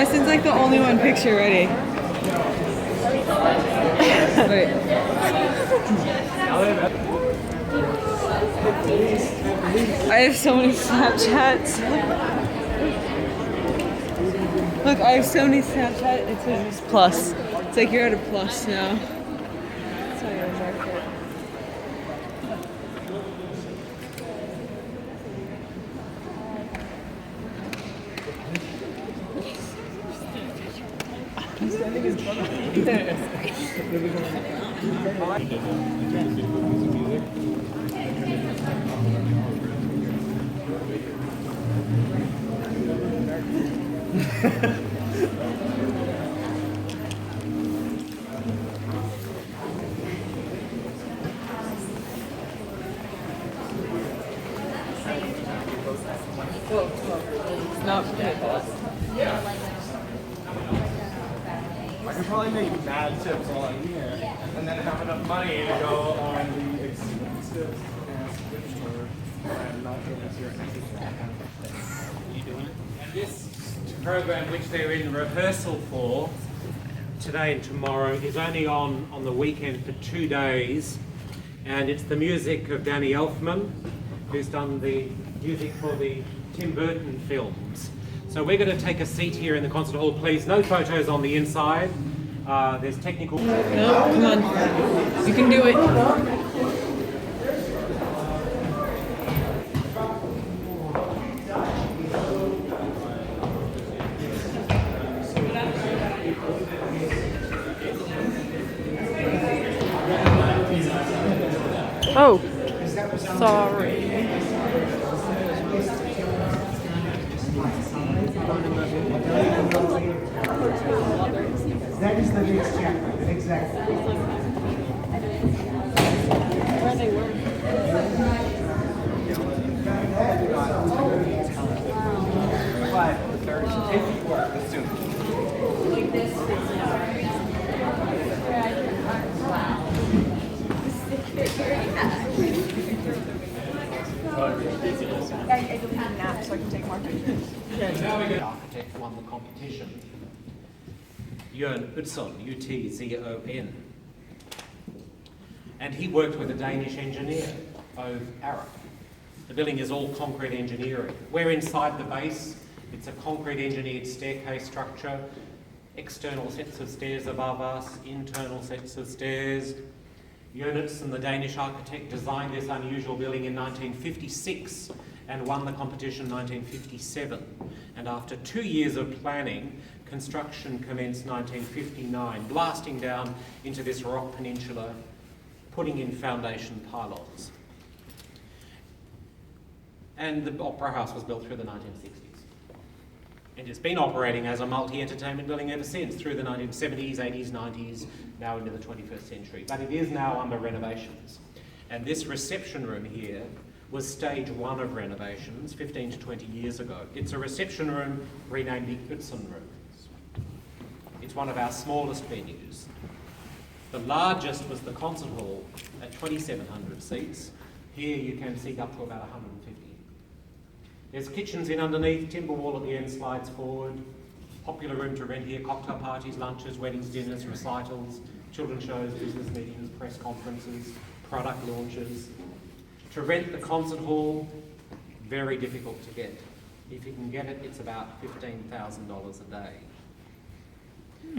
Justin's like the only one picture ready. Wait. I have so many Snapchats. Look, I have so many Snapchats. It says it's plus. It's like you're at a plus now. That's how you mark it. Not I could probably make mad tips while I'm here, and then have enough money to go on the expensive gift store and not go this year. And this program, which they're in rehearsal for today and tomorrow, is only on the weekend for 2 days, and it's the music of Danny Elfman, who's done the music for the Tim Burton films. So we're going to take a seat here in the concert hall, please. No photos on the inside. There's technical... No, come on. You can do it. Oh, sorry. That is the next chapter, exactly. Where they were. But there's if you work, assume. Like this. I don't need a nap so I can take more pictures. The architect won the competition. Jørn Utzon, U-T-Z-O-N. And he worked with a Danish engineer, Ove Arup. The building is all concrete engineering. We're inside the base. It's a concrete engineered staircase structure, external sets of stairs above us, internal sets of stairs. Jørn Utzon, the Danish architect, designed this unusual building in 1956 and won the competition in 1957. And after 2 years of planning, construction commenced 1959, blasting down into this rock peninsula, putting in foundation pylons. And the Opera House was built through the 1960s. And it's been operating as a multi-entertainment building ever since, through the 1970s, 80s, 90s, now into the 21st century. But it is now under renovations. And this reception room here was stage one of renovations 15 to 20 years ago. It's a reception room renamed the Utzon Rooms. It's one of our smallest venues. The largest was the concert hall at 2,700 seats. Here you can seat up to about 150. There's kitchens in underneath, timber wall at the end slides forward, popular room to rent here, cocktail parties, lunches, weddings, dinners, recitals, children's shows, business meetings, press conferences, product launches. To rent the concert hall, very difficult to get. If you can get it, it's about $15,000 a day.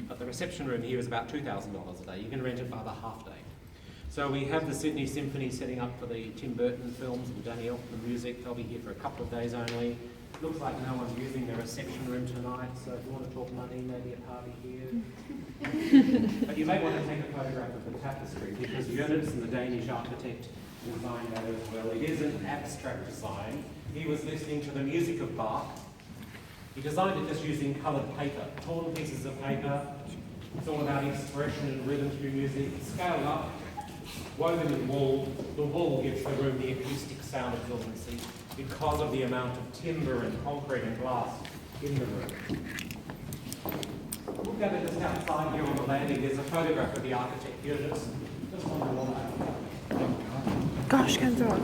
But the reception room here is about $2,000 a day. You can rent it by the half day. So we have the Sydney Symphony setting up for the Tim Burton films and Danny Elfman music. They'll be here for a couple of days only. Looks like no one's using the reception room tonight, so if you want to talk money, maybe a party here. But you may want to take a photograph of the tapestry, because Jørn Utzon, the Danish architect, designed that as well. It is an abstract design. He was listening to the music of Bach. He designed it just using coloured paper, torn pieces of paper. It's all about expression and rhythm through music. It's scaled up, woven in wool. The wool gives the room the acoustic sound of buoyancy because of the amount of timber and concrete and glass in the room. Look at it just outside here on the landing. There's a photograph of the architect here. Just on the wall. Gosh, can't throw it.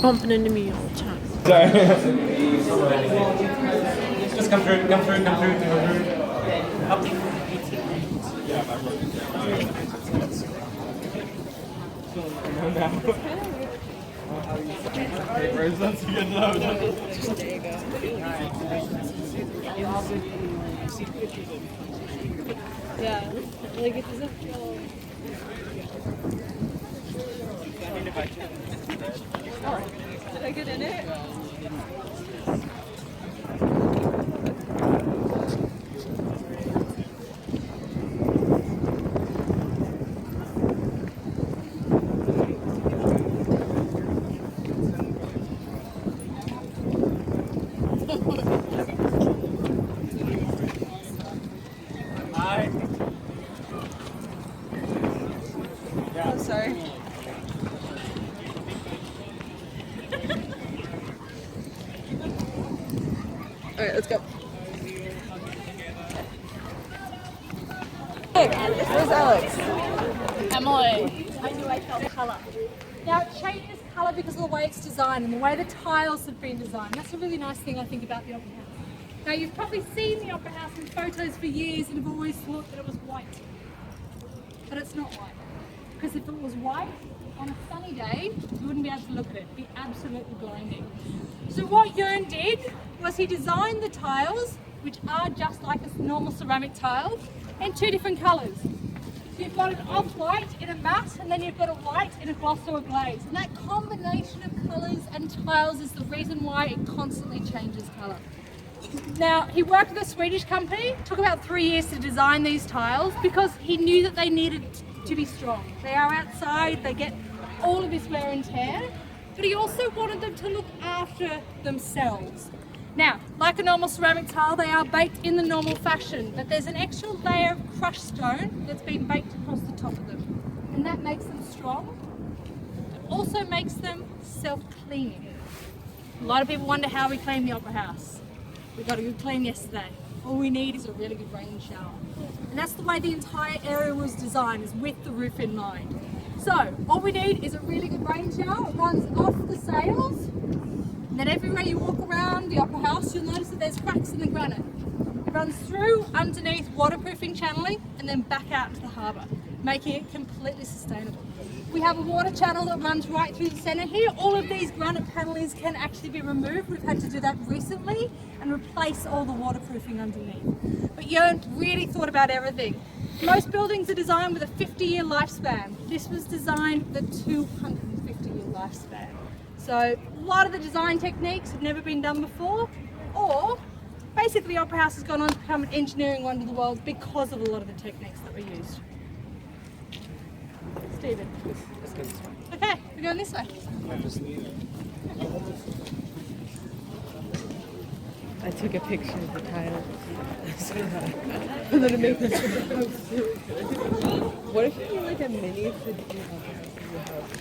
Bumping into me all the time. Just come through. Up. Where's that to get loud? There you go. Yeah, like it doesn't feel. Did I get in it? Oh, sorry. All right, let's go. Where's Alex? Emily. I knew I felt colour. Now it changes colour because of the way it's designed and the way the tiles have been designed. That's a really nice thing I think about the Opera House. Now you've probably seen the Opera House in photos for years and have always thought that it was white. But it's not white. Because if it was white, on a sunny day, you wouldn't be able to look at it. It'd be absolutely blinding. So what Jörn did was he designed the tiles, which are just like a normal ceramic tile, in two different colours. You've got an off-white in a matte, and then you've got a white in a gloss or a glaze. And that combination of colours and tiles is the reason why it constantly changes colour. Now, he worked with a Swedish company, took about 3 years to design these tiles because he knew that they needed to be strong. They are outside, they get all of this wear and tear, but he also wanted them to look after themselves. Now, like a normal ceramic tile, they are baked in the normal fashion, but there's an extra layer of crushed stone that's been baked across the top of them. And that makes them strong. It also makes them self-cleaning. A lot of people wonder how we clean the Opera House. We got a good clean yesterday. All we need is a really good rain shower. And that's the way the entire area was designed, is with the roof in mind. So, all we need is a really good rain shower. It runs off the sails. And then everywhere you walk around the Opera House, you'll notice that there's cracks in the granite. It runs through underneath waterproofing channeling and then back out into the harbour, making it completely sustainable. We have a water channel that runs right through the centre here. All of these granite panellings can actually be removed. We've had to do that recently and replace all the waterproofing underneath. But Jörn really thought about everything. Most buildings are designed with a 50-year lifespan. This was designed with a 250-year lifespan. So a lot of the design techniques have never been done before, or basically Opera House has gone on to become an engineering wonder of the world because of a lot of the techniques that were used. Stephen. Okay, we're going this way. I took a picture of the tile. And then it made this. What if you do like a mini video of your house?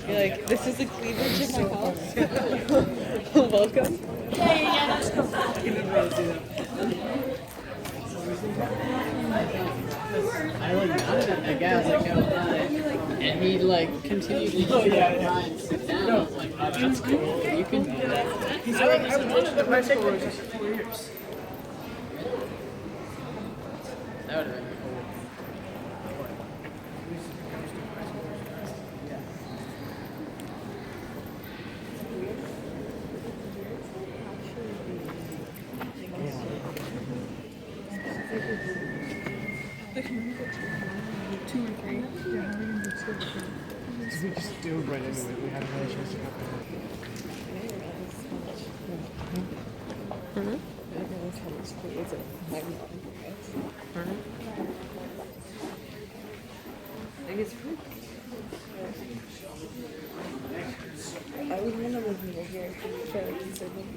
You're like, this is the cleavage of my house. Welcome. Yeah, that's cool. I like nodded at that guy, I was like, no, and he like continued to try and sit down. I was like, oh, that's cool. You can do that. He's like, I wanted the high school just 4 years. That would have been cool. We just do right anyway. We had another chance to have I would want to live near here for conserving.